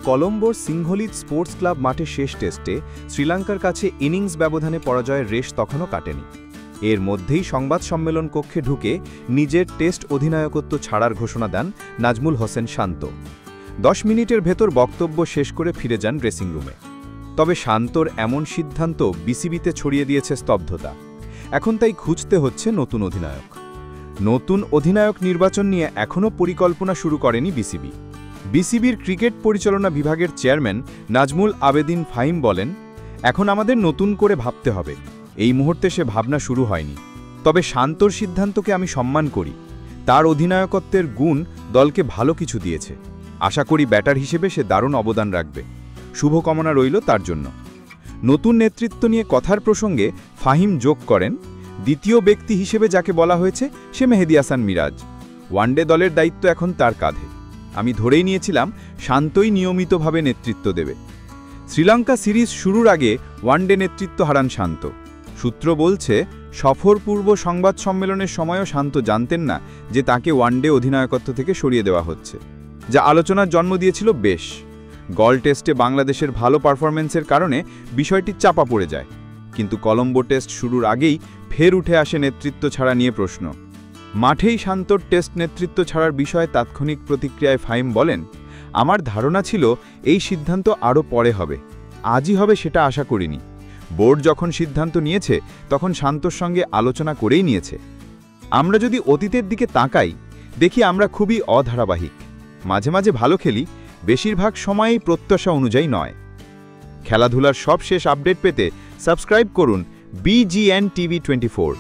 কলম্বোর সিংহলিত sports club মাঠে শেষ টেস্টে শ্রীলঙ্কার কাছে ইনিংস ব্যবধানে পরাজয়ের রেশ তখনও কাটেনি। এর মধ্যেই সংবাদ সম্মেলন কক্ষে ঢুকে নিজের টেস্ট অধিনায়কত্ব ছাড়ার ঘোষণা দেন নাজমুল হোসেন শান্ত। 10 মিনিটের ভেতর বক্তব্য শেষ করে ফিরে যান ড্রেসিং রুমে। তবে শান্তর এমন সিদ্ধান্ত বিসিবিতে ছড়িয়ে দিয়েছে স্তব্ধতা। এখন তাই খুঁজতে হচ্ছে নতুন অধিনায়ক। নতুন অধিনায়ক নির্বাচন নিয়ে এখনও পরিকল্পনা শুরু করেনি বিসিবি। বিসিবির ক্রিকেট পরিচালনা বিভাগের চেয়ারম্যান নাজমুল আবেদিন ফাহিম বলেন, এখন আমাদের নতুন করে ভাবতে হবে। এই মুহূর্তে সে ভাবনা শুরু হয়নি। তবে শান্তর সিদ্ধান্তকে আমি সম্মান করি। তার অধিনায়কত্বের গুণ দলকে ভালো কিছু দিয়েছে। আশা করি ব্যাটার হিসেবে সে দারুণ অবদান রাখবে। শুভকামনা রইল তার জন্য। নতুন নেতৃত্ব নিয়ে কথার প্রসঙ্গে ফাহিম যোগ করেন, দ্বিতীয় ব্যক্তি হিসেবে যাকে বলা হয়েছে সে মেহেদী হাসান মিরাজ। ওয়ানডে দলের দায়িত্ব এখন তার কাঁধে। আমি ধরেই নিয়েছিলাম শান্তই নিয়মিতভাবে নেতৃত্ব দেবে। শ্রীলঙ্কা সিরিজ শুরুর আগে ওয়ানডে নেতৃত্ব হারান শান্ত। সূত্র বলছে, সফরপূর্ব সংবাদ সম্মেলনের সময়ও শান্ত জানতেন না যে তাকে ওয়ানডে অধিনায়কত্ব থেকে সরিয়ে দেওয়া হচ্ছে, যা আলোচনার জন্ম দিয়েছিল বেশ। গল টেস্টে বাংলাদেশের ভালো পারফরম্যান্সের কারণে বিষয়টি চাপা পড়ে যায়। কিন্তু কলম্বো টেস্ট শুরুর আগেই ফের উঠে আসে নেতৃত্ব ছাড়া নিয়ে প্রশ্ন। মাঠেই শান্তর টেস্ট নেতৃত্ব ছাড়ার বিষয়ে তাৎক্ষণিক প্রতিক্রিয়ায় ফাহিম বলেন, আমার ধারণা ছিল এই সিদ্ধান্ত আরও পরে হবে, আজই হবে সেটা আশা করিনি। বোর্ড যখন সিদ্ধান্ত নিয়েছে তখন শান্তর সঙ্গে আলোচনা করেই নিয়েছে। আমরা যদি অতীতের দিকে তাকাই, দেখি আমরা খুবই অধারাবাহিক। মাঝে মাঝে ভালো খেলি, বেশিরভাগ সময়েই প্রত্যাশা অনুযায়ী নয়। খেলাধুলার সব শেষ আপডেট পেতে সাবস্ক্রাইব করুন BGN TV 24।